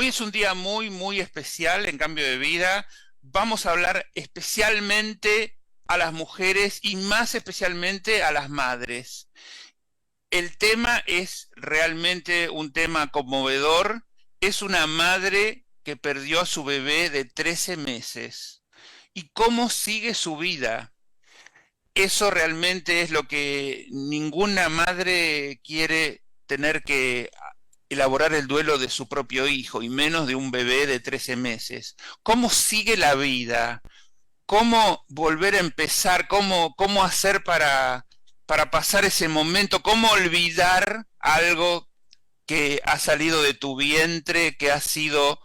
Hoy es un día muy, muy especial en Cambio de Vida. Vamos a hablar especialmente a las mujeres y más especialmente a las madres. El tema es realmente un tema conmovedor. Es una madre que perdió a su bebé de 13 meses. ¿Y cómo sigue su vida? Eso realmente es lo que ninguna madre quiere, tener que elaborar el duelo de su propio hijo, y menos de un bebé de 13 meses. ¿Cómo sigue la vida? ¿Cómo volver a empezar? ¿Cómo hacer para pasar ese momento? ¿Cómo olvidar algo que ha salido de tu vientre, que ha sido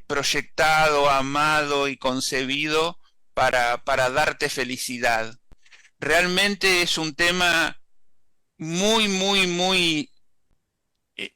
proyectado, amado y concebido para darte felicidad? Realmente es un tema muy, muy, muy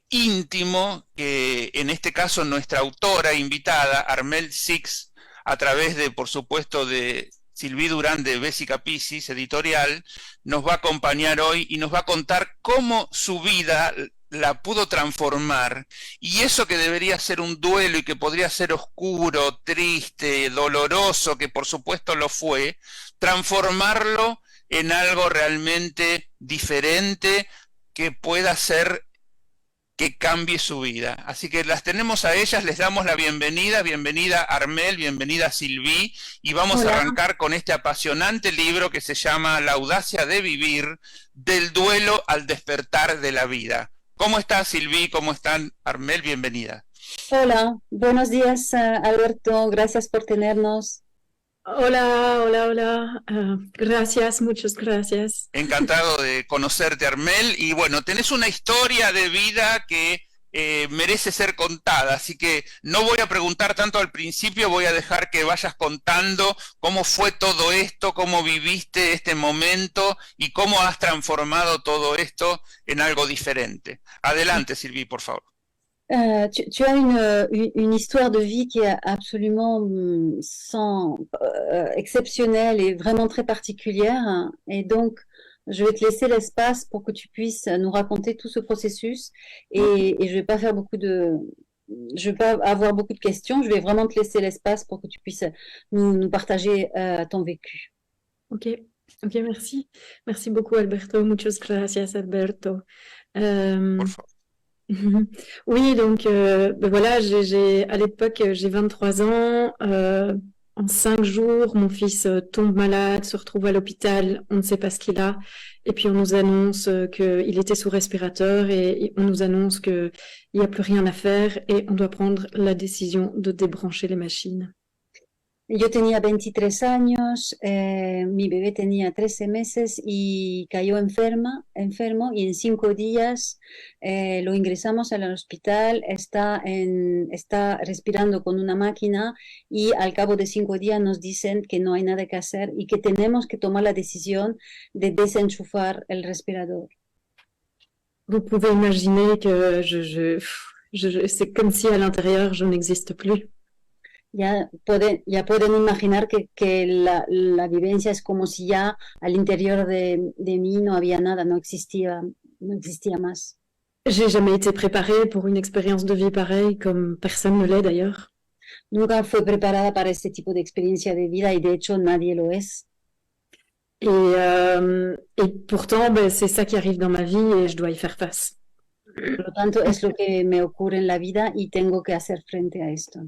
íntimo, que en este caso nuestra autora invitada, Armelle Six, a través de, por supuesto, de Sylvie Durán de Vesica Piscis Editorial, nos va a acompañar hoy y nos va a contar cómo su vida la pudo transformar, y eso que debería ser un duelo y que podría ser oscuro, triste, doloroso, que por supuesto lo fue, transformarlo en algo realmente diferente que pueda ser que cambie su vida. Así que las tenemos a ellas, les damos la bienvenida. Bienvenida Armelle, bienvenida Sylvie, y vamos a Hola, arrancar con este apasionante libro que se llama La audacia de vivir, del duelo al despertar de la vida. ¿Cómo estás, Sylvie? ¿Cómo están, Armelle? Bienvenida. hola, buenos días, Alberto, gracias por tenernos. Hola, hola, hola. Gracias, muchas gracias. Encantado de conocerte, Armelle. Y bueno, tenés una historia de vida que merece ser contada, así que no voy a preguntar tanto al principio, voy a dejar que vayas contando cómo fue todo esto, cómo viviste este momento y cómo has transformado todo esto en algo diferente. Adelante, Sylvie, por favor. Tu as une histoire de vie qui est absolument exceptionnelle et vraiment très particulière. Et donc, je vais te laisser l'espace pour que tu puisses nous raconter tout ce processus. Et je vais pas faire je vais pas avoir beaucoup de questions. Je vais vraiment te laisser l'espace pour que tu puisses nous partager ton vécu. Ok, ok, merci. Merci beaucoup, Alberto. Muchas gracias, Alberto. Por favor. Oui, donc voilà, à l'époque, j'ai 23 ans. En 5 jours, mon fils tombe malade, se retrouve à l'hôpital, on ne sait pas ce qu'il a. Et puis on nous annonce qu'il était sous respirateur et on nous annonce qu'il n'y a plus rien à faire et on doit prendre la décision de débrancher les machines. Yo tenía 23 años, mi bebé tenía 13 meses y cayó enfermo, y en 5 días lo ingresamos al hospital, está respirando con una máquina, y al cabo de 5 días nos dicen que no hay nada que hacer y que tenemos que tomar la decisión de desenchufar el respirador. Vous pouvez imaginer que c'est comme si à l'intérieur, je n'existe plus. Ya pueden imaginar que la vivencia es como si ya al interior de mí no había nada, no existía más. J'ai jamais été préparée pour une expérience de vie pareille, comme personne ne l'est d'ailleurs. Nunca fue preparada para este tipo de experiencia de vida, y de hecho nadie lo es. Et pourtant, c'est ça qui arrive dans ma vie et je dois y faire face. Por lo tanto, es lo que me ocurre en la vida y tengo que hacer frente a esto.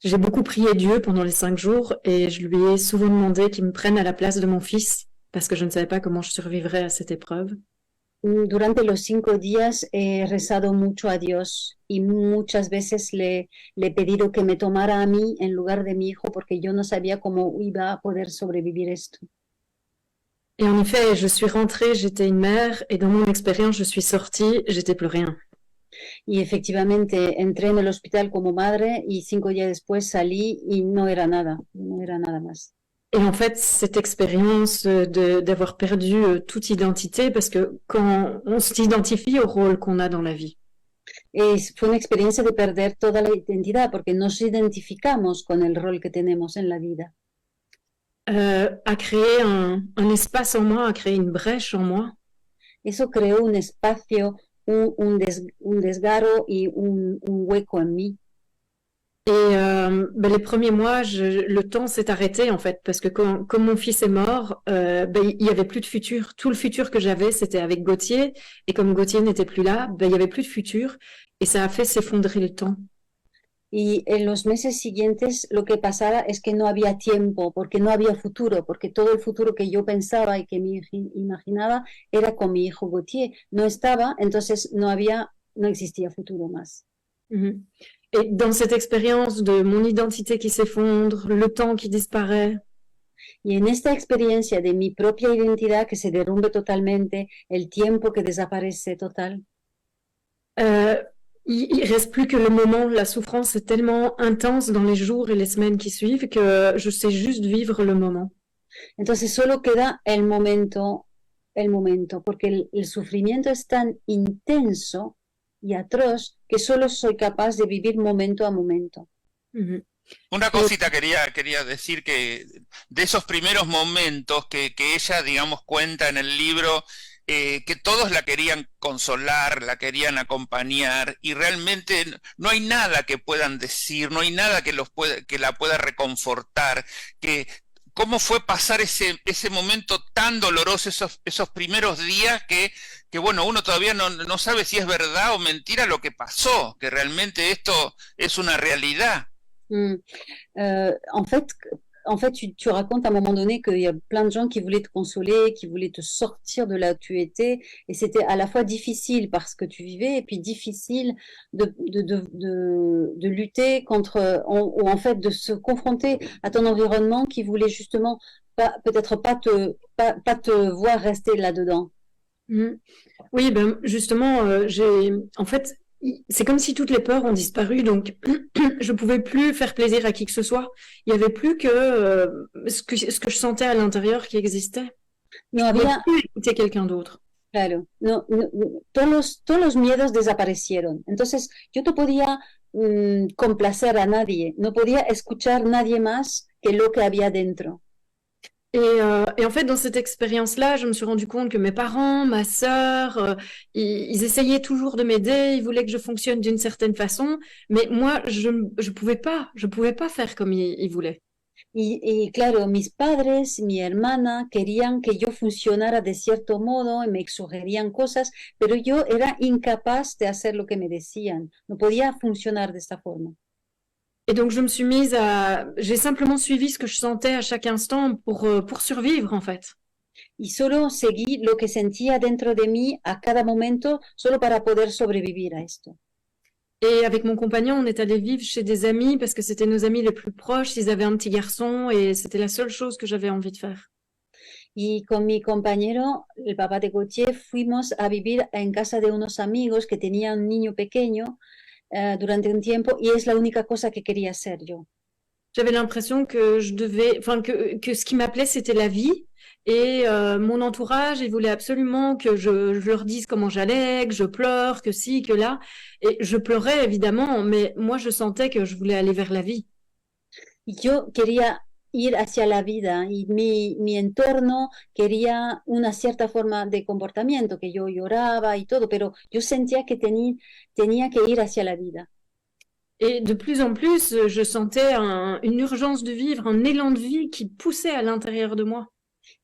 J'ai beaucoup prié Dieu pendant les 5 jours et je lui ai souvent demandé qu'il me prenne à la place de mon fils parce que je ne savais pas comment je survivrais à cette épreuve. Durante los 5 días he rezado mucho a Dios y muchas veces le he pedido que me tomara a mí en lugar de mi hijo, porque yo no sabía cómo iba a poder sobrevivir esto. Et en effet, je suis rentrée, j'étais une mère, et dans mon expérience, je suis sortie, j'étais plus rien. Y efectivamente entré en el hospital como madre y 5 días después salí y no era nada más. Et en fait, cette expérience d'avoir perdu toute identité, parce que quand on s'identifie au rôle qu'on a dans la vie. Fue una experiencia de perder toda la identidad, porque nos identificamos con el rol que tenemos en la vida. A créé un espace en moi, a créé une brèche en moi. Eso creó un espacio, un desgarro y un hueco en mí. Les premiers mois, le temps s'est arrêté en fait, parce que comme mon fils est mort, il y avait plus de futur. Tout le futur que j'avais, c'était avec Gauthier, et comme Gauthier n'était plus là, il y avait plus de futur, et ça a fait s'effondrer le temps. Y en los meses siguientes lo que pasaba es que no había tiempo, porque no había futuro, porque todo el futuro que yo pensaba y que me imaginaba era con mi hijo Gauthier. No estaba, entonces no existía futuro más. Mhm. Et dans cette expérience de mon identité qui s'effondre, le temps qui disparaît, Y en esta experiencia de mi propia identidad que se derrumbe totalmente, el tiempo que desaparece total, il reste plus que le moment. La souffrance est tellement intense dans les jours et les semaines qui suivent que je sais juste vivre le moment. entonces solo queda el momento, porque el sufrimiento es tan intenso y atroz que solo soy capaz de vivir momento a momento. Mhm. Una cosita quería decir que de esos primeros momentos que ella, digamos, cuenta en el libro, que todos la querían consolar, la querían acompañar, y realmente no hay nada que puedan decir, no hay nada que la pueda reconfortar, que cómo fue pasar ese momento tan doloroso, esos primeros días que bueno, uno todavía no sabe si es verdad o mentira lo que pasó, que realmente esto es una realidad. Mm. En fait, tu racontes à un moment donné qu'il y a plein de gens qui voulaient te consoler, qui voulaient te sortir de là où tu étais, et c'était à la fois difficile parce que tu vivais, et puis difficile de lutter contre, ou en fait de se confronter à ton environnement qui voulait justement peut-être pas te voir rester là-dedans. Mhm. Oui, justement, en fait, c'est comme si toutes les peurs ont disparu, donc je pouvais plus faire plaisir à qui que ce soit. Il y avait plus que ce que je sentais à l'intérieur qui existait. No Je pouvais había, plus écouter quelqu'un d'autre. claro, todos los miedos desaparecieron. Entonces, yo no podía complacer a nadie, no podía escuchar nadie más que lo que había dentro. Et en fait, dans cette expérience-là, je me suis rendu compte que mes parents, ma sœur, ils essayaient toujours de m'aider, ils voulaient que je fonctionne d'une certaine façon, mais moi, je pouvais pas faire comme ils voulaient. Y claro, mis padres, mi hermana querían que yo funcionara de cierto modo y me sugerían cosas, pero yo era incapaz de hacer lo que me decían. No podía funcionar de esta forma. Et donc, j'ai simplement suivi ce que je sentais à chaque instant pour survivre, en fait. Y solo seguí lo que sentía dentro de mí a cada momento, solo para poder sobrevivir a esto. Et avec mon compagnon, on est allé vivre chez des amis parce que c'était nos amis les plus proches. Ils avaient un petit garçon et c'était la seule chose que j'avais envie de faire. Y con mi compañero, el papá de Gauthier, fuimos a vivir en casa de unos amigos que tenían un niño pequeño durante un tiempo, y es la única cosa que quería hacer yo. J'avais l'impression que que ce qui m'appelait, c'était la vie. Et mon entourage, il voulait absolument que je leur dise comment j'allais, que je pleure, que ci, que là. Et je pleurais évidemment, mais moi je sentais que je voulais aller vers la vie. Y yo quería ir hacia la vida, y mi entorno quería una cierta forma de comportamiento, que yo lloraba y todo, pero yo sentía que tenía que ir hacia la vida. Et de plus en plus, je sentais une urgence de vivre, un élan de vie qui poussait à l'intérieur de moi.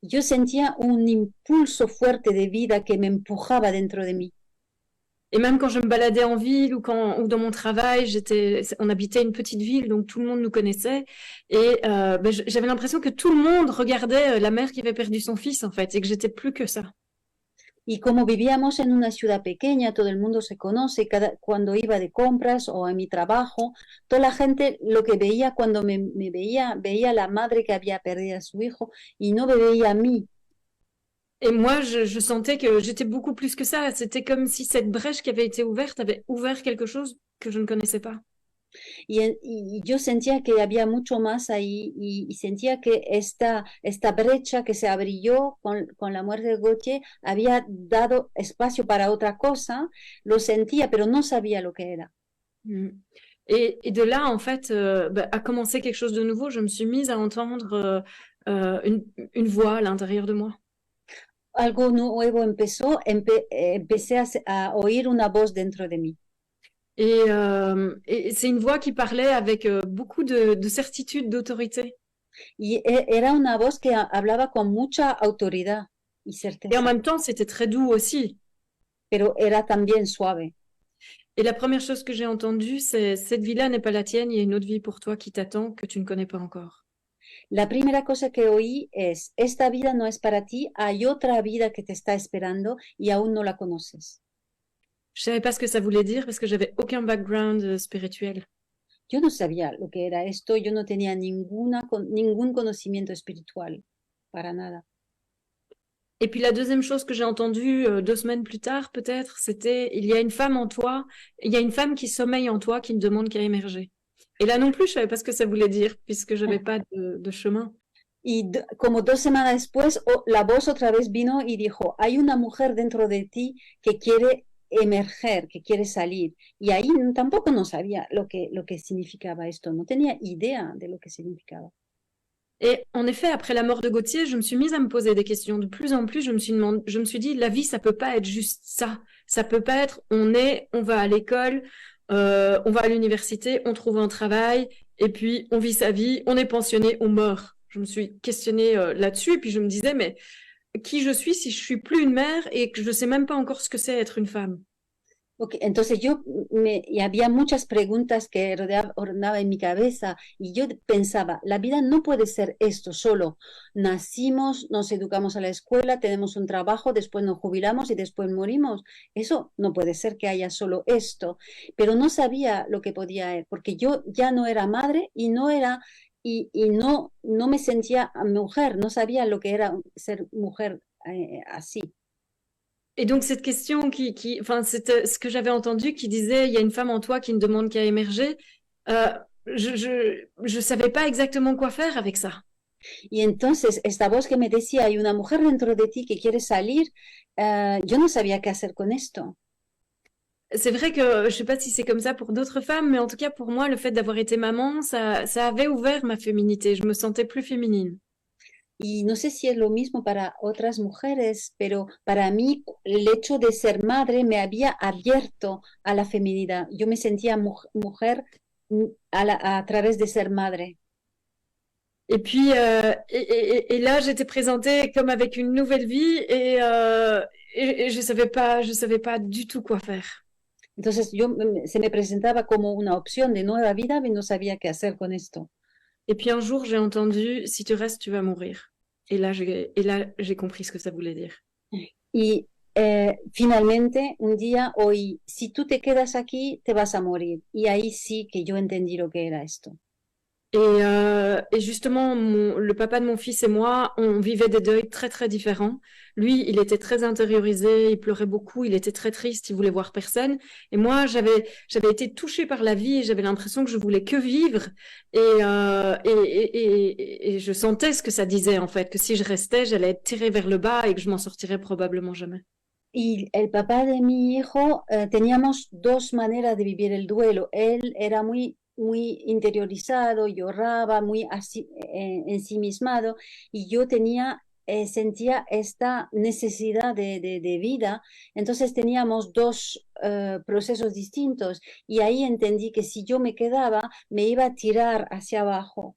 Yo sentía un impulso fuerte de vida que me empujaba dentro de mí. Et même quand je me baladais en ville ou dans mon travail, on habitait une petite ville, donc tout le monde nous connaissait. Et j'avais l'impression que tout le monde regardait la mère qui avait perdu son fils, en fait, et que j'étais plus que ça. Y como vivíamos en una ciudad pequeña, todo el mundo se conoce, cuando iba de compras o a mi trabajo, toda la gente lo que veía cuando me veía a la madre que había perdido a su hijo y no me veía a mí. Et moi, je sentais que j'étais beaucoup plus que ça. C'était comme si cette brèche qui avait été ouverte avait ouvert quelque chose que je ne connaissais pas. Y yo sentía que había mucho más ahí, y sentía que esta brecha que se abrió con la muerte de Gauthier había dado espacio para otra cosa. Lo sentía, pero no sabía lo que era. Et de là, en fait, a commencé quelque chose de nouveau. Je me suis mise à entendre une voix à l'intérieur de moi. Algo nuevo empecé a oír una voz dentro de mí. Et c'est une voix qui parlait avec beaucoup de certitude, d'autorité. Y era una voz que hablaba con mucha autoridad y Et en certeza, même temps, c'était très doux aussi. pero era también suave. Et la première chose que j'ai entendue, c'est cette vie-là n'est pas la tienne, il y a une autre vie pour toi qui t'attend que tu ne connais pas encore. La primera cosa que oí es, esta vida no es para ti, hay otra vida que te está esperando y aún no la conoces. Je savais pas ce que ça voulait dire parce que j'avais aucun background spirituel. Yo no sabía lo que era esto, yo no tenía ningún conocimiento espiritual, para nada. Et puis la deuxième chose que j'ai entendue 2 semaines plus tard, peut-être, c'était il y a une femme en toi, il y a une femme qui sommeille en toi qui ne demande qu'à émerger. Et là non plus, je savais pas ce que ça voulait dire puisque j'avais pas de chemin. Y como 2 semanas después, la voz otra vez vino y dijo, hay una mujer dentro de ti que quiere emerger, que quiere salir. Y ahí tampoco no sabía lo que significaba esto, no tenía idea de lo que significaba. Et en effet, après la mort de Gauthier, je me suis mise à me poser des questions. De plus en plus, je me suis dit, la vie, ça peut pas être juste ça. Ça peut pas être, on va à l'école, on va à l'université, on trouve un travail, et puis on vit sa vie, on est pensionné, on meurt. Je me suis questionnée là-dessus, et puis je me disais, mais qui je suis si je suis plus une mère et que je sais même pas encore ce que c'est être une femme? Okay, entonces y había muchas preguntas que rondaba en mi cabeza y yo pensaba, la vida no puede ser esto solo. Nacimos, nos educamos a la escuela, tenemos un trabajo, después nos jubilamos y después morimos. Eso no puede ser que haya solo esto. Pero no sabía lo que podía haber, porque yo ya no era madre y no era y no me sentía mujer, no sabía lo que era ser mujer así. Et donc cette question enfin c'était ce que j'avais entendu qui disait il y a une femme en toi qui ne demande qu'à émerger. Je savais pas exactement quoi faire avec ça. Y entonces esta voz que me decía, hay una mujer dentro de ti que quiere salir, yo no sabía qué hacer con esto. C'est vrai que je sais pas si c'est comme ça pour d'autres femmes, mais en tout cas pour moi, le fait d'avoir été maman, ça avait ouvert ma féminité. Je me sentais plus féminine. Y no sé si es lo mismo para otras mujeres, pero para mí el hecho de ser madre me había abierto a la feminidad. Yo me sentía mujer a través de ser madre. Et puis, et là, j'étais présentée comme avec une nouvelle vie et je savais pas du tout quoi faire. Entonces se me presentaba como una opción de nueva vida, y no sabía qué hacer con esto. Et puis un jour, j'ai entendu, si tu restes, tu vas mourir. Et là, j'ai compris ce que ça voulait dire. Y finalmente, un día oí, si tú te quedas aquí, te vas a morir. Y ahí sí que yo entendí lo que era esto. Et justement, le papa de mon fils et moi, on vivait des deuils très, très différents. Lui, il était très intériorisé, il pleurait beaucoup, il était très triste, il voulait voir personne. Et moi, j'avais été touchée par la vie et j'avais l'impression que je voulais que vivre. Et je sentais ce que ça disait, en fait, que si je restais, j'allais être tirée vers le bas et que je m'en sortirais probablement jamais. Y el papá de mi hijo, teníamos dos maneras de vivir el duelo. Él era muy interiorizado, lloraba, muy ensimismado, y yo sentía esta necesidad de vida. Entonces teníamos dos procesos distintos y ahí entendí que si yo me quedaba, me iba a tirar hacia abajo.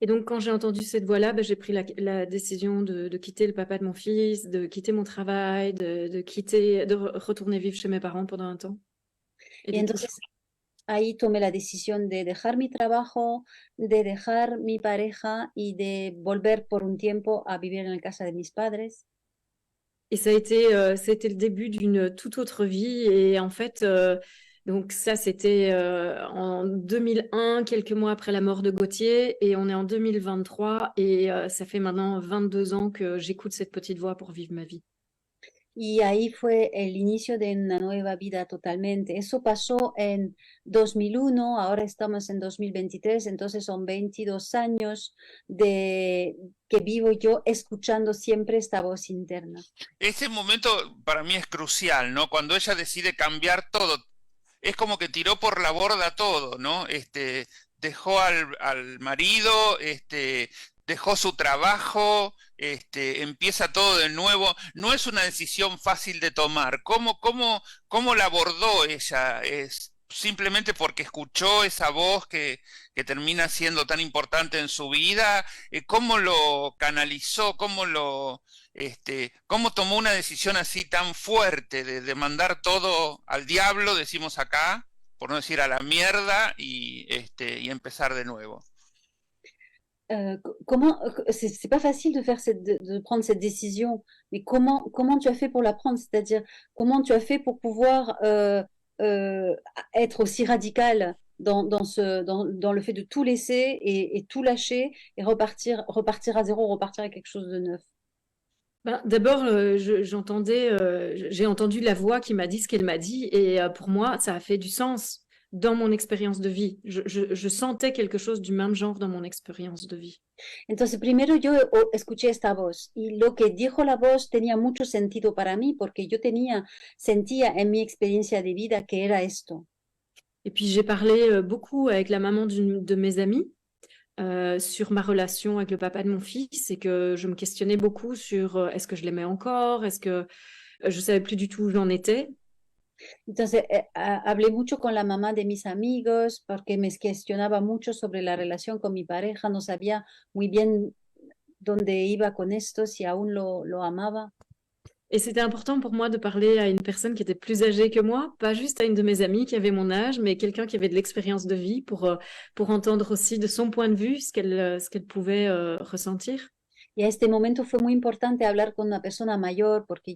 Et donc, quand j'ai entendu cette voix-là, j'ai pris la décision de quitter le papa de mon fils, de quitter mon travail, de retourner vivre chez mes parents pendant un temps. Y entonces, ahí tomé la decisión de dejar mi trabajo, de dejar mi pareja y de volver por un tiempo a vivir en la casa de mis padres. Et ça a été le début d'une toute autre vie. Et en fait, donc ça, c'était en 2001, quelques mois après la mort de Gauthier. Et on est en 2023 et ça fait maintenant 22 ans que j'écoute cette petite voix pour vivre ma vie. Y ahí fue el inicio de una nueva vida totalmente. Eso pasó en 2001, ahora estamos en 2023, entonces son 22 años que vivo yo escuchando siempre esta voz interna. Este momento para mí es crucial, ¿no? Cuando ella decide cambiar todo, es como que tiró por la borda todo, ¿no? Dejó al marido, dejó su trabajo, empieza todo de nuevo. No es una decisión fácil de tomar. ¿Cómo la abordó ella? ¿Es simplemente porque escuchó esa voz que termina siendo tan importante en su vida? ¿Cómo lo canalizó? ¿Cómo tomó una decisión así tan fuerte de mandar todo al diablo, decimos acá, por no decir a la mierda, y empezar de nuevo? Comment c'est pas facile de faire de prendre cette décision, mais comment tu as fait pour la prendre? C'est-à-dire comment tu as fait pour pouvoir être aussi radical dans le fait de tout laisser et tout lâcher et repartir à zéro, repartir à quelque chose de neuf. Ben, d'abord, j'ai entendu la voix qui m'a dit ce qu'elle m'a dit, et pour moi, ça a fait du sens dans mon expérience de vie. Je sentais quelque chose du même genre dans mon expérience de vie. Entonces, primero yo escuché esta voz y lo que dijo la voz tenía mucho sentido para mí porque yo sentía en mi experiencia de vida que era esto. Et puis j'ai parlé beaucoup avec la maman de mes amis sur ma relation avec le papa de mon fils, et que je me questionnais beaucoup sur est-ce que je l'aimais encore, est-ce que je savais plus du tout où j'en étais. Entonces, hablé mucho con la mamá de mis amigos porque me cuestionaba mucho sobre la relación con mi pareja, no sabía muy bien dónde iba con esto, si aún lo amaba. Et c'était important pour moi de parler à une personne qui était plus âgée que moi, pas juste à une de mes amies qui avait mon âge, mais quelqu'un qui avait de l'expérience de vie pour entendre aussi de son point de vue ce qu'elle pouvait ressentir. Y a este momento fue muy importante hablar con una persona mayor porque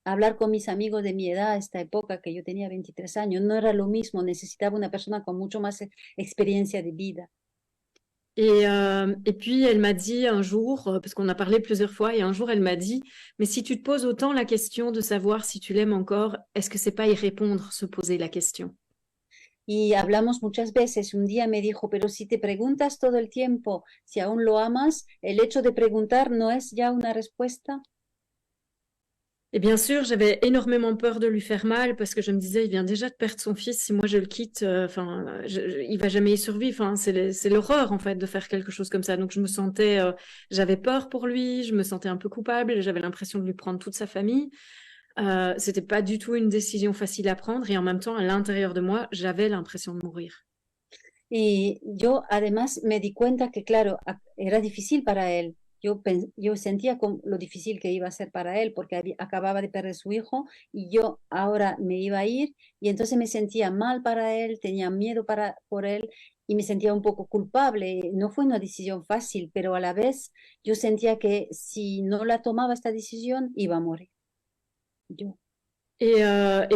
hablar con mis amigos de mi edad, esta época que yo tenía 23 años, no era lo mismo, necesitaba una persona con mucho más experiencia de vida. Et puis elle m'a dit un jour, parce qu'on a parlé plusieurs fois, et un jour elle m'a dit, mais si tu te poses autant la question de savoir si tu l'aimes encore, est-ce que c'est pas y répondre, se poser la question? Y hablamos muchas veces. Un día me dijo, pero si te preguntas todo el tiempo si aún lo amas, el hecho de preguntar no es ya una respuesta. Et bien sûr, j'avais énormément peur de lui faire mal parce que je me disais, il vient déjà de perdre son fils. Si moi je le quitte, il va jamais y survivre. Enfin, c'est l'horreur en fait de faire quelque chose comme ça. Donc je me sentais, j'avais peur pour lui, je me sentais un peu coupable. J'avais l'impression de lui prendre toute sa famille. C'était pas du tout une décision facile à prendre, et en même temps, à l'intérieur de moi, j'avais l'impression de mourir. Y yo además me di cuenta que, claro, era difícil para él. Yo sentía lo difícil que iba a ser para él porque acababa de perder su hijo y yo ahora me iba a ir, y entonces me sentía mal para él, tenía miedo por él y me sentía un poco culpable. No fue una decisión fácil, pero a la vez yo sentía que si no la tomaba esta decisión iba a morir. Yo. Et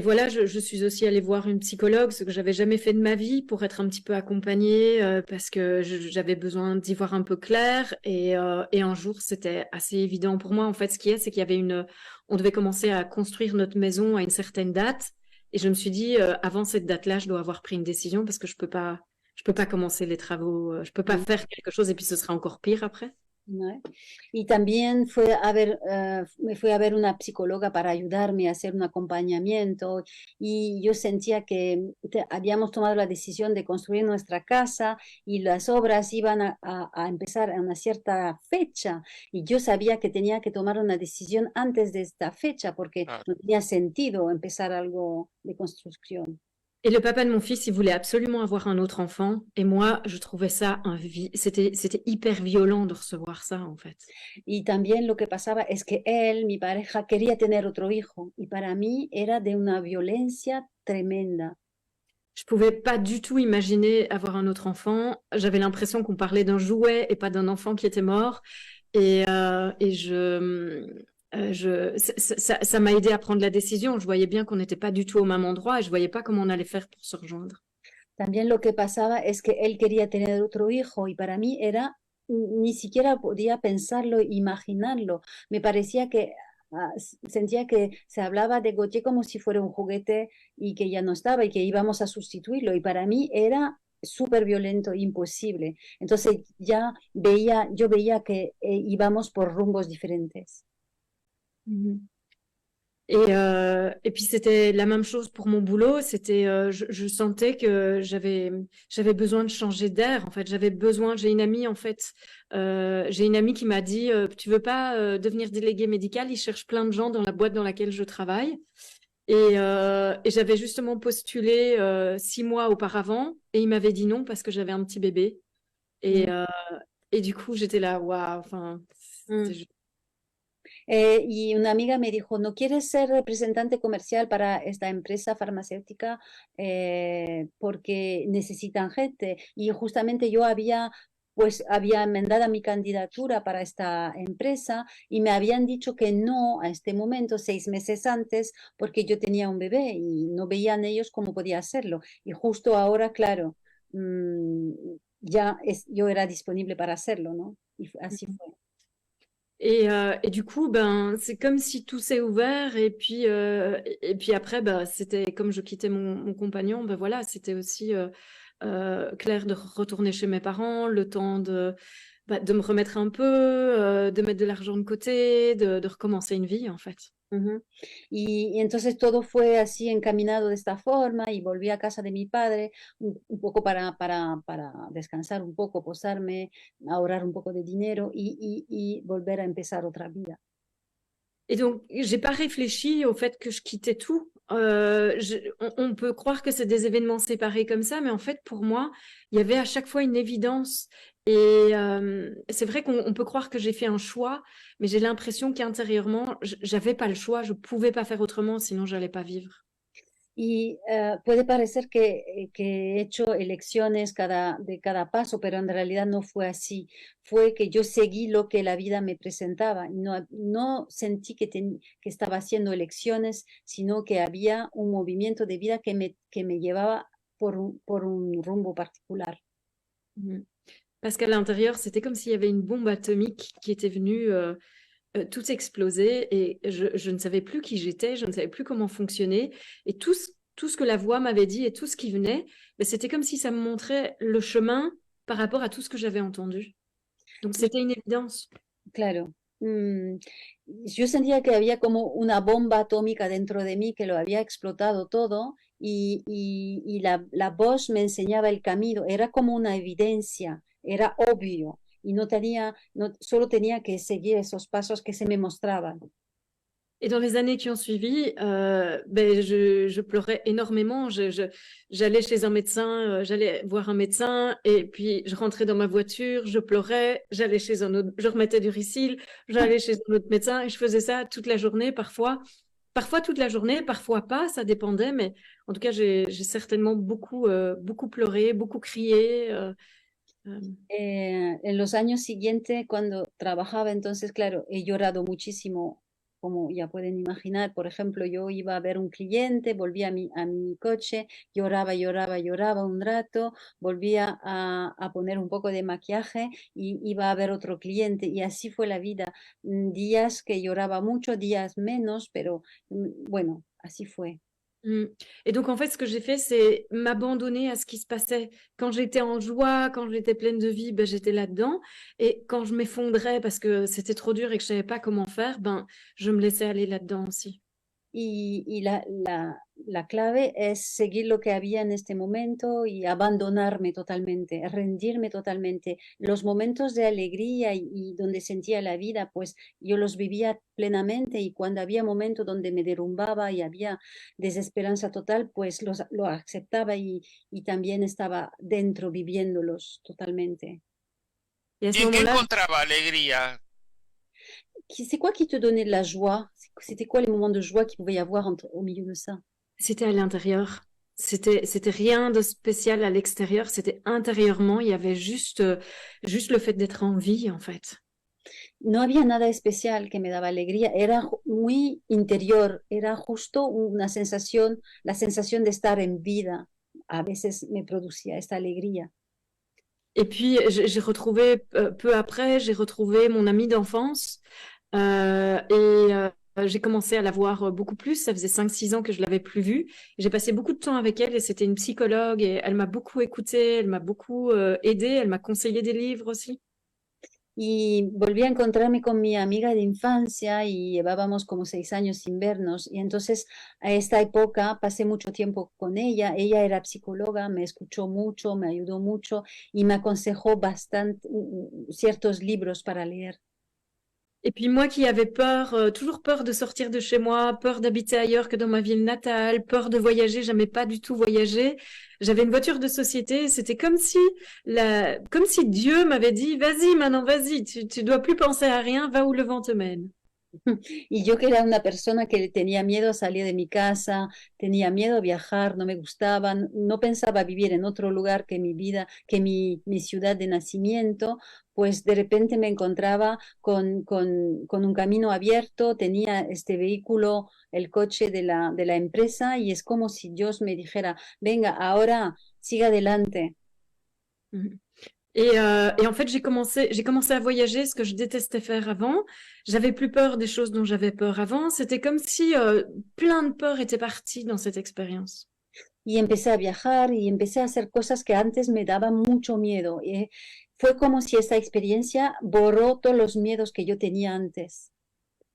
voilà, je suis aussi allée voir une psychologue, ce que j'avais jamais fait de ma vie, pour être un petit peu accompagnée, parce que j'avais besoin d'y voir un peu clair. Et un jour, c'était assez évident pour moi. En fait, c'est qu'il y avait on devait commencer à construire notre maison à une certaine date. Et je me suis dit, avant cette date-là, je dois avoir pris une décision, parce que je peux pas commencer les travaux, je peux pas faire quelque chose et puis ce sera encore pire après. ¿No? Y también me fui a ver una psicóloga para ayudarme a hacer un acompañamiento, y yo sentía que habíamos tomado la decisión de construir nuestra casa y las obras iban a empezar a una cierta fecha, y yo sabía que tenía que tomar una decisión antes de esta fecha porque no tenía sentido empezar algo de construcción. Et le papa de mon fils, il voulait absolument avoir un autre enfant. Et moi, je trouvais ça c'était hyper violent de recevoir ça, en fait. Y también lo que pasaba es que mi pareja, quería tener otro hijo. Y para mí era de una violencia tremenda. Je pouvais pas du tout imaginer avoir un autre enfant. J'avais l'impression qu'on parlait d'un jouet et pas d'un enfant qui était mort. Ça m'a aidé à prendre la décision. Je voyais bien qu'on n'était pas du tout au même endroit et je voyais pas comment on allait faire pour se rejoindre. También lo que pasaba es que él quería tener otro hijo y para mí ni siquiera podía pensarlo, imaginarlo. Me parecía que sentía que se hablaba de Gautier como si fuera un juguete y que ya no estaba y que íbamos a sustituirlo, y para mí era súper violento, imposible. Entonces yo veía que íbamos por rumbos diferentes. Et puis c'était la même chose pour mon boulot. C'était, je sentais que j'avais besoin de changer d'air. En fait, j'ai une amie en fait, j'ai une amie qui m'a dit, tu veux pas devenir déléguée médicale? Ils cherchent plein de gens dans la boîte dans laquelle je travaille. Et j'avais justement postulé 6 mois auparavant et il m'avait dit non parce que j'avais un petit bébé. Et, Mm. euh, et du coup, j'étais là, waouh, enfin, Mm. c'est juste- Y una amiga me dijo, ¿no quieres ser representante comercial para esta empresa farmacéutica? Porque necesitan gente. Y justamente yo había enmendado mi candidatura para esta empresa y me habían dicho que no a este momento, 6 meses antes, porque yo tenía un bebé y no veían ellos cómo podía hacerlo. Y justo ahora, claro, mm, yo era disponible para hacerlo, ¿no? Y así fue. Et du coup, ben, c'est comme si tout s'est ouvert. Et puis après, ben, c'était comme je quittais mon compagnon, ben voilà, c'était aussi clair de retourner chez mes parents, le temps de me remettre un peu, de mettre de l'argent de côté, de recommencer une vie, en fait. Ujú. Y entonces todo fue así encaminado de esta forma y volví a casa de mi padre un poco para descansar un poco, posarme, ahorrar un poco de dinero y volver a empezar otra vida. Et donc, j'ai pas réfléchi au fait que je quittais tout. On peut croire que c'est des événements séparés comme ça, mais en fait, pour moi, il y avait à chaque fois une évidence. Et c'est vrai qu'on peut croire que j'ai fait un choix, mais j'ai l'impression qu'intérieurement, j'avais pas le choix, je pouvais pas faire autrement, sinon j'allais pas vivre. Y puede parecer que he hecho elecciones de cada paso, pero en realidad no fue así. Fue que yo seguí lo que la vida me presentaba. No sentí que estaba haciendo elecciones, sino que había un movimiento de vida que me llevaba por un rumbo particular. Mhm. Parce qu'à l'intérieur, c'était comme s'il y avait une bombe atomique qui était venue tout exploser et je ne savais plus qui j'étais, je ne savais plus comment fonctionner. Et tout ce que la voix m'avait dit et tout ce qui venait, ben, c'était comme si ça me montrait le chemin par rapport à tout ce que j'avais entendu. Donc c'était une évidence. Claro. Yo sentía que había como una bomba atómica dentro de mí que lo había explotado todo y la voz me enseñaba el camino. Era como una evidencia, era obvio y solo tenía que seguir esos pasos que se me mostraban. Et dans les années qui ont suivi, ben, je pleurais énormément. J'allais chez un médecin, j'allais voir un médecin, et puis je rentrais dans ma voiture, je pleurais, j'allais chez un autre, je remettais du Ricyl, j'allais chez un autre médecin, et je faisais ça toute la journée, parfois toute la journée, parfois pas, ça dépendait, mais en tout cas, j'ai certainement beaucoup pleuré, beaucoup crié. En los años siguientes, cuando trabajaba, entonces, claro, he llorado muchísimo, como ya pueden imaginar. Por ejemplo, yo iba a ver un cliente, volvía a mi coche, lloraba, lloraba, lloraba un rato, volvía a poner un poco de maquillaje y iba a ver otro cliente. Y así fue la vida. Días que lloraba mucho, días menos, pero bueno, así fue. Mm. Et donc, en fait, ce que j'ai fait, c'est m'abandonner à ce qui se passait. Quand j'étais en joie, quand j'étais pleine de vie, ben, j'étais là-dedans. Et quand je m'effondrais parce que c'était trop dur et que je savais pas comment faire, ben, je me laissais aller là-dedans aussi. Y la clave es seguir lo que había en este momento y abandonarme totalmente, rendirme totalmente. Los momentos de alegría y donde sentía la vida, pues yo los vivía plenamente y cuando había momentos donde me derrumbaba y había desesperanza total, pues lo aceptaba y también estaba dentro viviéndolos totalmente. Et à ¿Y ce en qué moment-là, encontraba alegría? C'est quoi qui te donnait de la joie? C'était quoi les moments de joie qu'il pouvait y avoir au milieu de ça? c'était à l'intérieur. C'était rien de spécial à l'extérieur, c'était intérieurement. Il y avait juste le fait d'être en vie, en fait. No había nada especial que me daba alegría, era muy interior, era justo una sensación, la sensación de estar en vida. A veces me producía esta alegría. Et puis, j'ai retrouvé, peu après, j'ai retrouvé mon amie d'enfance. J'ai commencé à la voir beaucoup plus. Ça faisait 5-6 ans que je l'avais plus vue. J'ai passé beaucoup de temps avec elle et c'était une psychologue et elle m'a beaucoup écoutée, elle m'a beaucoup aidée, elle m'a conseillé des livres aussi. Y volví a encontrarme con mi amiga de infancia y llevábamos como 6 años sin vernos. Y entonces a esta época pasé mucho tiempo con ella. Ella era psicóloga, me escuchó mucho, me ayudó mucho y me aconsejó bastante ciertos libros para leer. Et puis moi qui avais peur, toujours peur de sortir de chez moi, peur d'habiter ailleurs que dans ma ville natale, peur de voyager, j'aimais pas du tout voyager. J'avais une voiture de société, et c'était comme si Dieu m'avait dit, vas-y maintenant, vas-y, tu dois plus penser à rien, va où le vent te mène. Y yo que era una persona que tenía miedo a salir de mi casa, tenía miedo a viajar, no me gustaban, no pensaba vivir en otro lugar que mi vida, que mi ciudad de nacimiento, pues de repente me encontraba con un camino abierto, tenía este vehículo, el coche de la empresa, y es como si Dios me dijera, venga, ahora siga adelante. Mhm. Et en fait, j'ai commencé à voyager, ce que je détestais faire avant. J'avais plus peur des choses dont j'avais peur avant. C'était comme si plein de peurs étaient parties dans cette expérience. Y empecé a viajar y empecé a hacer cosas que antes me daban mucho miedo. Fue como si esta experiencia borró todos los miedos que yo tenía antes.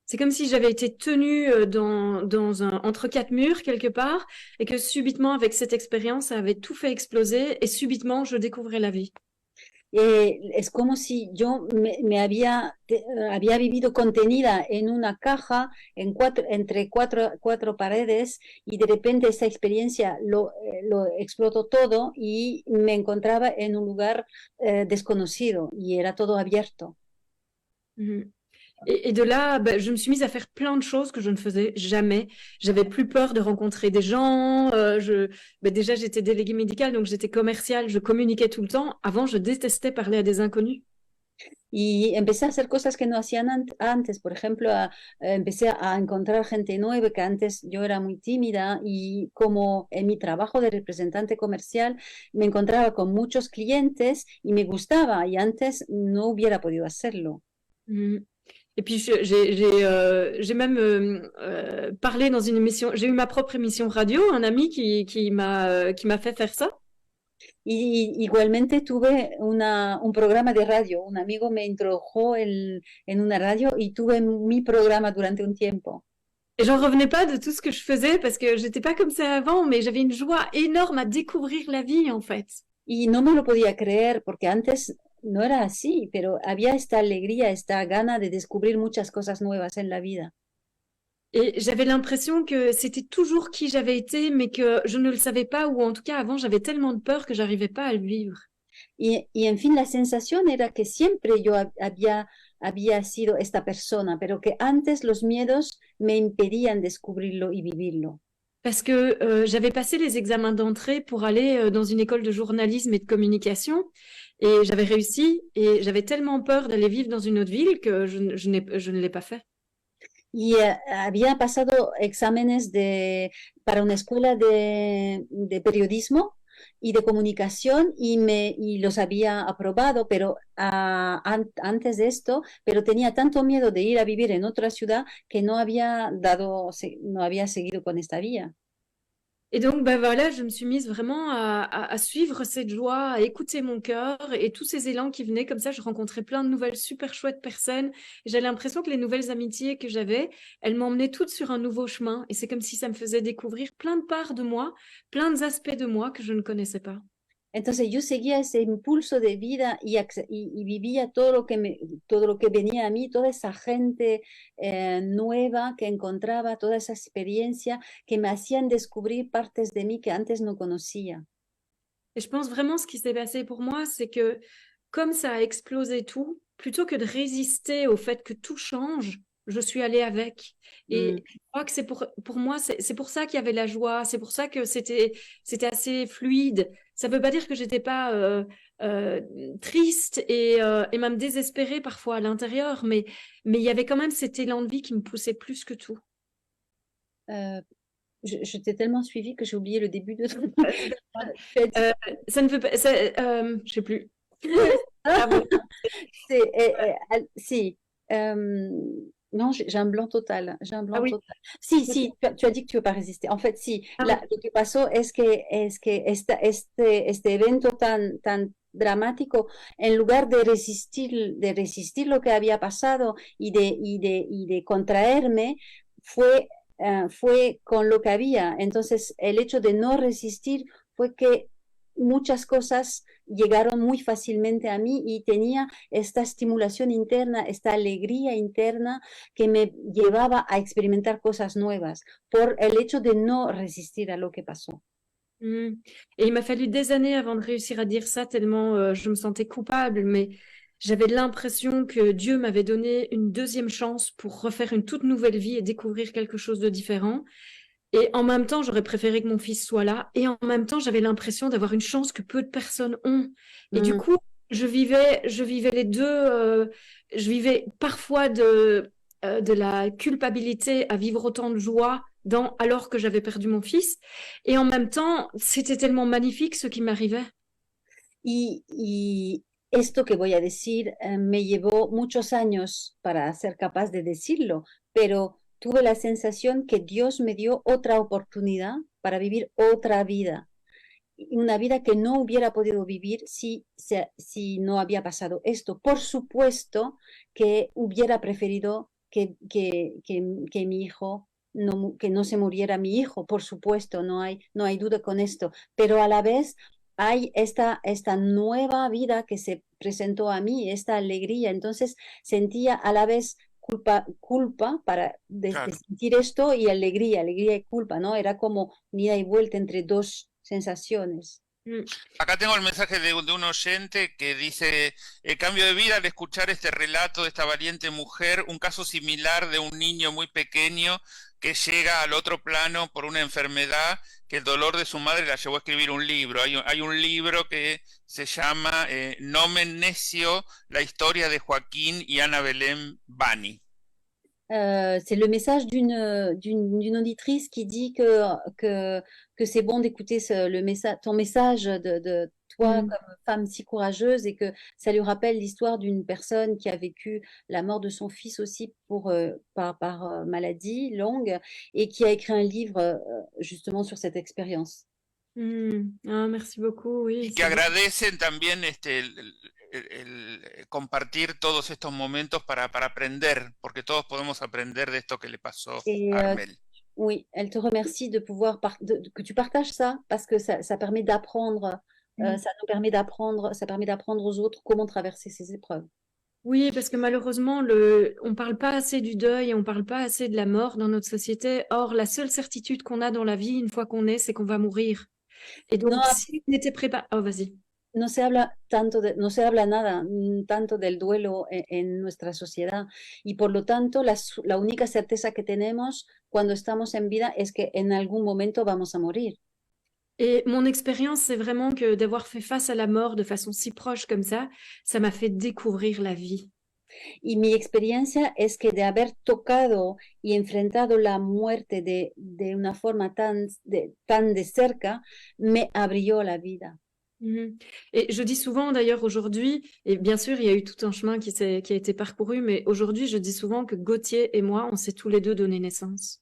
C'est comme si j'avais été tenue entre quatre murs quelque part et que subitement, avec cette expérience, ça avait tout fait exploser et subitement, je découvrais la vie. Es como si yo había vivido contenida en una caja entre cuatro paredes y de repente esa experiencia lo explotó todo y me encontraba en un lugar desconocido y era todo abierto. Mhm. Et de là, bah, je me suis mise à faire plein de choses que je ne faisais jamais. J'avais plus peur de rencontrer des gens. Bah, déjà, j'étais déléguée médicale, donc j'étais commerciale, je communiquais tout le temps. Avant, je détestais parler à des inconnus. Y empecé a hacer cosas que no hacían antes. Por ejemplo, empecé a encontrar gente nueva, que antes yo era muy tímida y como en mi trabajo de representante comercial me encontraba con muchos clientes y me gustaba y antes no hubiera podido hacerlo. Mhm. Et puis, j'ai même parlé dans une émission. J'ai eu ma propre émission radio, un ami qui m'a fait faire ça. Y igualmente tuve un programa de radio. Un amigo me introdujo en una radio y tuve mi programa durante un tiempo. Et j'en revenais pas de tout ce que je faisais parce que j'étais pas comme ça avant, mais j'avais une joie énorme à découvrir la vie en fait. Y no me lo podía creer porque antes no era así, pero había esta alegría, esta gana de descubrir muchas cosas nuevas en la vida. Et j'avais l'impression que c'était toujours qui j'avais été, mais que je ne le savais pas, ou en tout cas avant, j'avais tellement de peur que j'arrivais pas à le vivre. Y en fin, la sensación era que siempre yo había sido esta persona, pero que antes los miedos me impedían descubrirlo y vivirlo. Parce que j'avais passé les examens d'entrée pour aller dans une école de journalisme et de communication, et j'avais réussi, et j'avais tellement peur d'aller vivre dans une autre ville que je ne l'ai pas fait. Y había pasado exámenes para una escuela de periodismo y de comunicación y los había aprobado, pero antes de esto, pero tenía tanto miedo de ir a vivir en otra ciudad que no había seguido con esta vía. Et donc, bah voilà, je me suis mise vraiment à suivre cette joie, à écouter mon cœur et tous ces élans qui venaient comme ça. Je rencontrais plein de nouvelles super chouettes personnes. Et j'avais l'impression que les nouvelles amitiés que j'avais, elles m'emmenaient toutes sur un nouveau chemin. Et c'est comme si ça me faisait découvrir plein de parts de moi, plein d'aspects de moi que je ne connaissais pas. Entonces yo seguía ese impulso de vida y vivía todo lo que venía a mí, toda esa gente nueva que encontraba, toda esa experiencia que me hacían descubrir partes de mí que antes no conocía. Et je pense vraiment ce qui s'est passé pour moi, c'est que comme ça a explosé tout, plutôt que de résister au fait que tout change, je suis allée avec. Et je crois que c'est pour moi, c'est pour ça qu'il y avait la joie, c'est pour ça que c'était assez fluide. Ça ne veut pas dire que j'étais pas triste et même désespérée parfois à l'intérieur, mais il y avait quand même cet élan de vie qui me poussait plus que tout. Je t'ai tellement suivi que j'ai oublié le début de ton... Ça ne veut pas... je sais plus. Si. Non, j'ai un blanc total. J'ai un blanc oui. total. Si, tu as dit que tu ne veux pas résister. En fait, si. Lo que pasó es que este evento tan dramático, en lugar de resistir lo que había pasado y de contraerme, fue con lo que había. Entonces, el hecho de no resistir fue que muchas cosas llegaron muy fácilmente a mí y tenía esta estimulación interna, esta alegría interna que me llevaba a experimentar cosas nuevas por el hecho de no resistir a lo que pasó. Et il m'a fallu des années avant de réussir à dire ça, tellement je me sentais coupable, mais j'avais l'impression que Dieu m'avait donné une deuxième chance pour refaire une toute nouvelle vie et découvrir quelque chose de différent. Et en même temps, j'aurais préféré que mon fils soit là. Et en même temps, j'avais l'impression d'avoir une chance que peu de personnes ont. Et du coup, je vivais les deux. Je vivais parfois de la culpabilité à vivre autant de joie alors que j'avais perdu mon fils. Et en même temps, c'était tellement magnifique ce qui m'arrivait. Y esto que voy a decir me llevó muchos años para ser capaz de decirlo, pero tuve la sensación que Dios me dio otra oportunidad para vivir otra vida, una vida que no hubiera podido vivir si no había pasado esto. Por supuesto que hubiera preferido que mi hijo, que no se muriera mi hijo, por supuesto, no hay duda con esto, pero a la vez hay esta nueva vida que se presentó a mí, esta alegría. Entonces sentía a la vez culpa de sentir esto y alegría y culpa, ¿no? Era como un ida y vuelta entre dos sensaciones. Acá tengo el mensaje de un oyente que dice: el cambio de vida al escuchar este relato de esta valiente mujer, un caso similar de un niño muy pequeño que llega al otro plano por una enfermedad, que el dolor de su madre la llevó a escribir un libro. Hay un libro que se llama Nomen Necio, la historia de Joaquín y Ana Belén Bani. C'est le message d'une auditrice qui dit que c'est bon d'écouter ton message de toi comme femme si courageuse et que ça lui rappelle l'histoire d'une personne qui a vécu la mort de son fils aussi par maladie longue et qui a écrit un livre justement sur cette expérience. Ah, merci beaucoup, oui. Y que agradecen también el compartir todos estos momentos para aprender, porque todos podemos aprender de esto que le pasó a Armel. Oui, elle te remercie de pouvoir que tu partages ça parce que ça permet d'apprendre, ça nous permet d'apprendre, ça permet d'apprendre aux autres comment traverser ces épreuves. Oui, parce que malheureusement, on parle pas assez du deuil et on parle pas assez de la mort dans notre société. Or, la seule certitude qu'on a dans la vie, une fois qu'on est, c'est qu'on va mourir. Et donc, si on était préparé... Oh, vas-y. No se habla nada tanto del duelo en nuestra sociedad y por lo tanto la única certeza que tenemos cuando estamos en vida es que en algún momento vamos a morir. Et mon expérience, c'est vraiment que d'avoir fait face à la mort de façon si proche comme ça m'a fait découvrir la vie. Y mi experiencia es que de haber tocado y enfrentado la muerte de una forma tan de cerca, me abrió la vida. Et je dis souvent d'ailleurs aujourd'hui, et bien sûr il y a eu tout un chemin qui a été parcouru, mais aujourd'hui je dis souvent que Gauthier et moi, on s'est tous les deux donné naissance.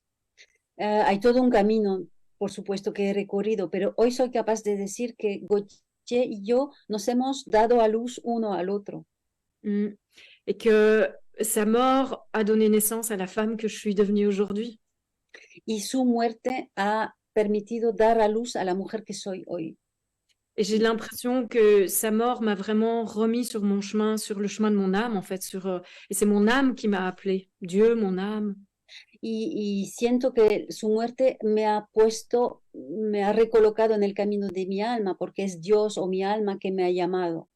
Hay todo un camino, por supuesto, que he recorrido, pero hoy soy capaz de decir que Gauthier y yo nos hemos dado a luz uno al otro. Et que sa mort a donné naissance à la femme que je suis devenue aujourd'hui. Y su muerte ha permitido dar a luz a la mujer que soy hoy. Et j'ai l'impression que sa mort m'a vraiment remis sur mon chemin, sur le chemin de mon âme, en fait. Et c'est mon âme qui m'a appelée. Dieu, mon âme. Y siento que su muerte me ha recolocado en el camino de mi alma, porque es Dios o mi alma que me ha llamado.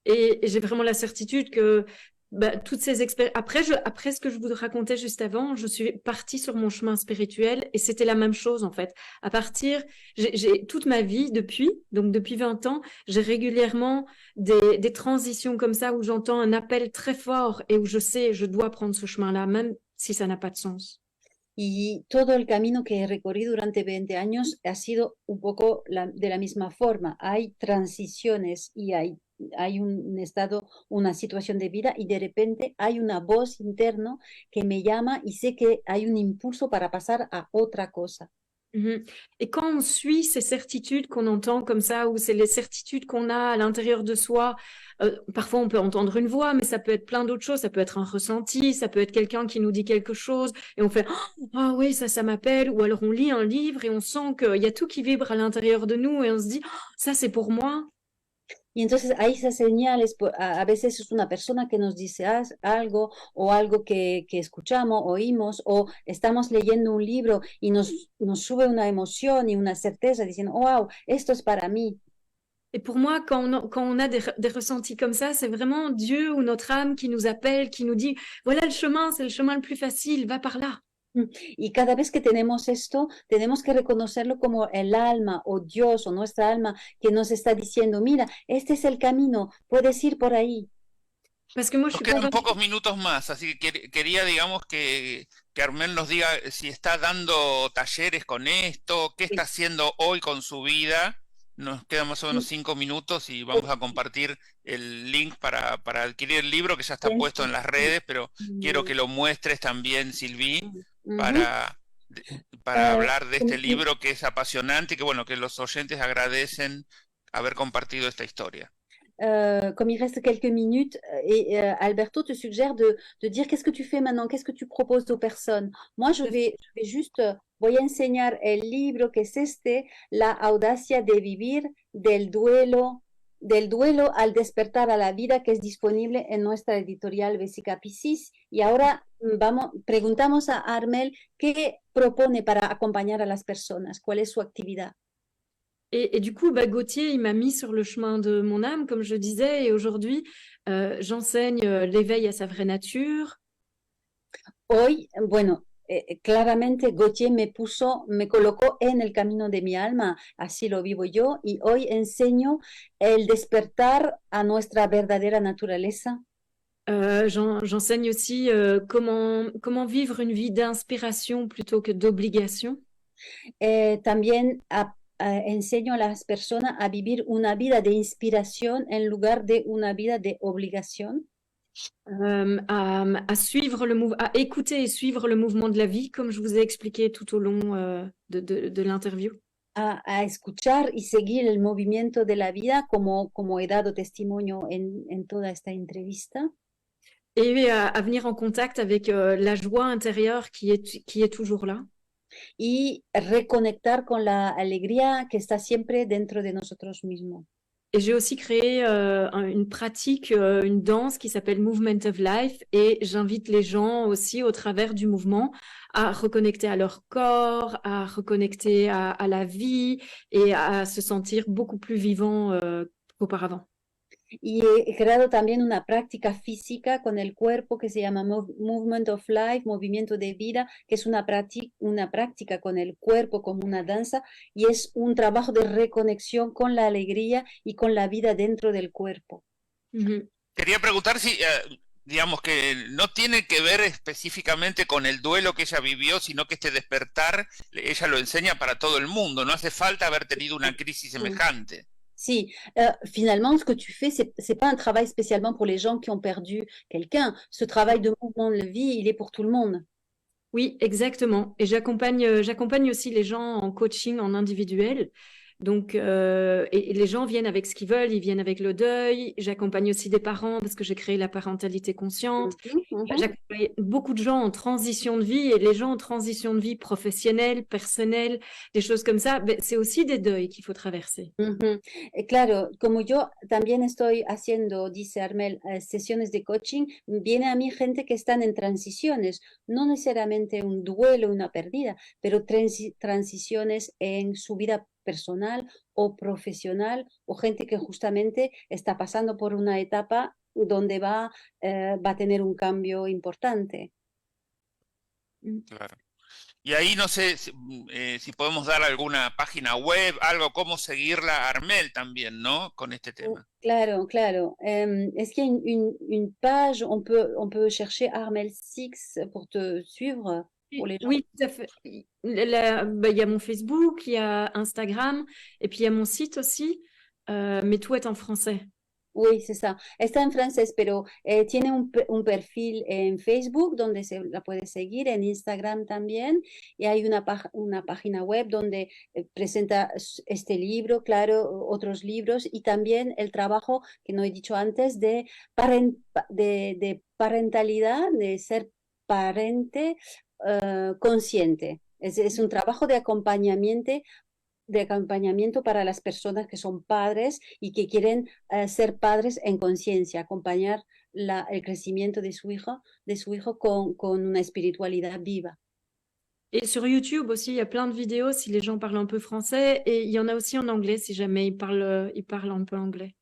Et j'ai vraiment la certitude que toutes ces expériences... Après ce que je vous racontais juste avant, je suis partie sur mon chemin spirituel et c'était la même chose en fait. À partir, j'ai toute ma vie depuis 20 ans, j'ai régulièrement des transitions comme ça où j'entends un appel très fort et où je sais, je dois prendre ce chemin-là, même si ça n'a pas de sens. Y todo el camino que he recorrido durante 20 años ha sido un poco de la misma forma. Hay transiciones y hay un estado, una situación de vida y de repente hay una voz interna que me llama y sé que hay un impulso para pasar a otra cosa. Mhm. Et quand on suit ces certitudes qu'on entend comme ça, ou c'est les certitudes qu'on a à l'intérieur de soi, parfois on peut entendre une voix, mais ça peut être plein d'autres choses, ça peut être un ressenti, ça peut être quelqu'un qui nous dit quelque chose, et on fait ah oui, ça m'appelle, ou alors on lit un livre et on sent qu'il y a tout qui vibre à l'intérieur de nous, et on se dit ça c'est pour moi. Y entonces hay esas señales, a veces es una persona que nos dice algo o algo que escuchamos, oímos, o estamos leyendo un libro y nos sube una emoción y una certeza diciendo, wow, esto es para mí. Et pour moi, quand on a des ressentis comme ça, c'est vraiment Dieu ou notre âme qui nous appelle, qui nous dit, voilà le chemin, c'est le chemin le plus facile, va par là. Y cada vez que tenemos esto, tenemos que reconocerlo como el alma o Dios o nuestra alma que nos está diciendo, mira, este es el camino, puedes ir por ahí. Parce que moi, je Nos suis quedan convaincue. pocos minutos más, así que quería, digamos, que Armel nos diga si está dando talleres con esto, qué está haciendo hoy con su vida. Nos quedan más o menos 5 minutos y vamos a compartir el link para adquirir el libro que ya está puesto en las redes, pero quiero que lo muestres también, Sylvie, Ujú. para Eh, hablar de este libro que es apasionante y que, bueno, que los oyentes agradecen haber compartido esta historia. Comme il reste quelques minutes, Alberto te suggère de dire qu'est-ce que tu fais maintenant, qu'est-ce que tu proposes aux personnes. Moi, je vais juste, voy a enseñar el libro que es La audacia de vivir del duelo al despertar a la vida, que es disponible en nuestra editorial Vesica Piscis. Y ahora preguntamos a Armel qué propone para acompañar a las personas, cuál es su actividad. Et du coup, bah, Gauthier, il m'a mis sur le chemin de mon âme, comme je disais, et aujourd'hui, j'enseigne l'éveil à sa vraie nature. Hoy, bueno, claramente Gautier me colocó en el camino de mi alma, así lo vivo yo, y hoy enseño el despertar a nuestra verdadera naturaleza. J'enseigne aussi comment vivre une vie d'inspiration plutôt que d'obligation. También enseño a las personas a vivir una vida de inspiración en lugar de una vida de obligación. À suivre à écouter et suivre le mouvement de la vie, comme je vous ai expliqué tout au long de l'interview. A escuchar y seguir el movimiento de la vida, como he dado testimonio en toda esta entrevista. Et à venir en contact avec la joie intérieure qui est toujours là. Y reconectar con la alegría que está siempre dentro de nosotros mismos. Et j'ai aussi créé une pratique, une danse qui s'appelle Movement of Life, et j'invite les gens aussi au travers du mouvement à reconnecter à leur corps, à reconnecter à la vie et à se sentir beaucoup plus vivant qu'auparavant. Y he creado también una práctica física con el cuerpo que se llama Movement of Life, movimiento de vida, que es una práctica con el cuerpo como una danza, y es un trabajo de reconexión con la alegría y con la vida dentro del cuerpo. Quería preguntar si, digamos, que no tiene que ver específicamente con el duelo que ella vivió, sino que este despertar, ella lo enseña para todo el mundo, no hace falta haber tenido una crisis semejante. Si, finalement, ce que tu fais, c'est pas un travail spécialement pour les gens qui ont perdu quelqu'un. Ce travail de mouvement de vie, il est pour tout le monde. Oui, exactement. Et j'accompagne aussi les gens en coaching, en individuel. Donc, et les gens viennent avec ce qu'ils veulent, ils viennent avec le deuil. J'accompagne aussi des parents parce que j'ai créé la parentalité consciente. J'accompagne beaucoup de gens en transition de vie, et les gens en transition de vie professionnelle, personnelle, des choses comme ça, c'est aussi des deuils qu'il faut traverser. Claro, como yo también estoy haciendo, dice Armel, sesiones de coaching, viene a mí gente que están en transiciones, no necesariamente un duelo, una pérdida, pero transiciones en su vida personal o profesional, o gente que justamente está pasando por una etapa donde va a tener un cambio importante. Claro. Y ahí no sé si podemos dar alguna página web, algo, cómo seguirla, Armel también, ¿no? Con este tema. Claro, claro. Est-ce qu'il y a une page, on peut chercher Armel Six pour te suivre? Oui, tout à fait. Il y a mon Facebook, il y a Instagram, et puis il y a mon site aussi, mais tout est en français. Oui, c'est ça. Está en francés, pero tiene un perfil en Facebook donde se la puede seguir, en Instagram también, y hay una página web donde presenta este libro, claro, otros libros, y también el trabajo que no he dicho antes de parentalidad, de ser parente consciente. Es un trabajo de acompañamiento para las personas que son padres y que quieren ser padres en conciencia, acompañar el crecimiento de su hijo con una espiritualidad viva. Et sur YouTube aussi, il y a plein de vidéos si les gens parlent un peu français, et il y en a aussi en anglais si jamais ils parlent un peu anglais.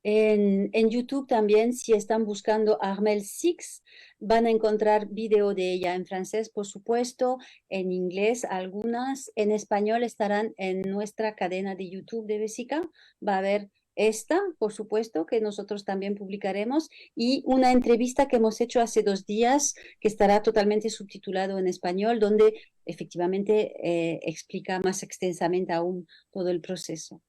En YouTube también, si están buscando Armelle Six, van a encontrar video de ella en francés, por supuesto, en inglés algunas, en español estarán en nuestra cadena de YouTube de Bessica. Va a haber esta, por supuesto, que nosotros también publicaremos, y una entrevista que hemos hecho hace 2 días, que estará totalmente subtitulado en español, donde efectivamente explica más extensamente aún todo el proceso.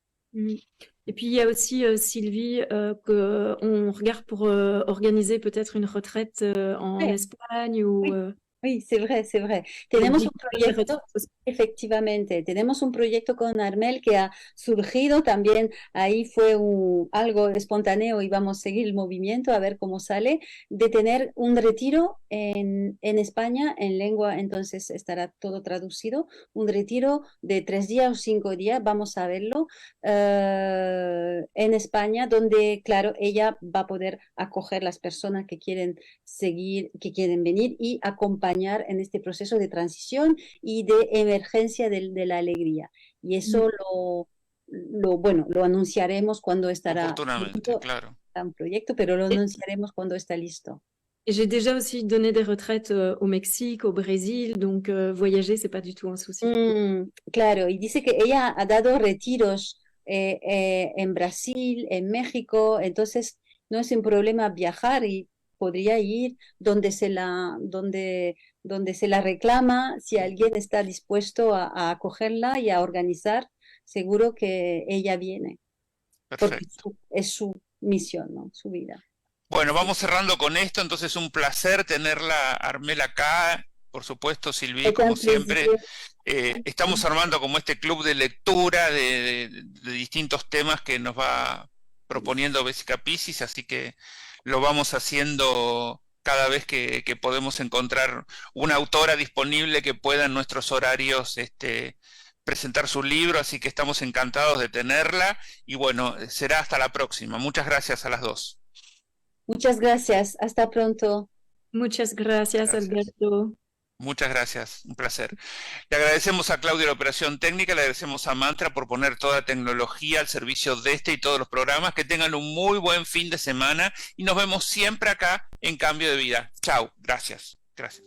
Et puis il y a aussi Sylvie qu'on regarde pour organiser peut-être une retraite en Sí, Espagne ou sí, c'est vrai, c'est vrai. Tenemos un proyecto, retraite aussi. efectivamente, tenemos un proyecto con Armel que ha surgido también, ahí fue algo espontáneo y vamos a seguir el movimiento a ver cómo sale, de tener un retiro en España en lengua, entonces estará todo traducido, un retiro de 3 días o 5 días, vamos a verlo, en España, donde, claro, ella va a poder acoger las personas que quieren seguir, que quieren venir y acompañar en este proceso de transición y de emergencia de la alegría. Y eso lo anunciaremos cuando estará Oportunamente, listo. claro. Un proyecto, pero lo anunciaremos cuando está listo. Et j'ai déjà aussi donné des retraites au Mexique, au Brésil, donc voyager, c'est pas du tout un souci. Claro, y dice que ella ha dado retiros en Brasil, en México, entonces no es un problema viajar y podría ir donde se la reclama, si alguien está dispuesto a acogerla y a organizar, seguro que ella viene, porque Perfecto. es su misión, ¿no? Su vida. Bueno, vamos cerrando con esto, entonces un placer tenerla, Armelle, acá. Por supuesto, Sylvie, como siempre, estamos armando como este club de lectura de distintos temas que nos va proponiendo Bessica Piscis, así que lo vamos haciendo cada vez que podemos encontrar una autora disponible que pueda en nuestros horarios presentar su libro, así que estamos encantados de tenerla, y bueno, será hasta la próxima. Muchas gracias a las dos. Muchas gracias, hasta pronto. Muchas gracias, Alberto. Muchas gracias, un placer. Le agradecemos a Claudia la operación técnica, le agradecemos a Mantra por poner toda la tecnología al servicio de este y todos los programas. Que tengan un muy buen fin de semana y nos vemos siempre acá en Cambio de Vida. Chao, gracias. Gracias.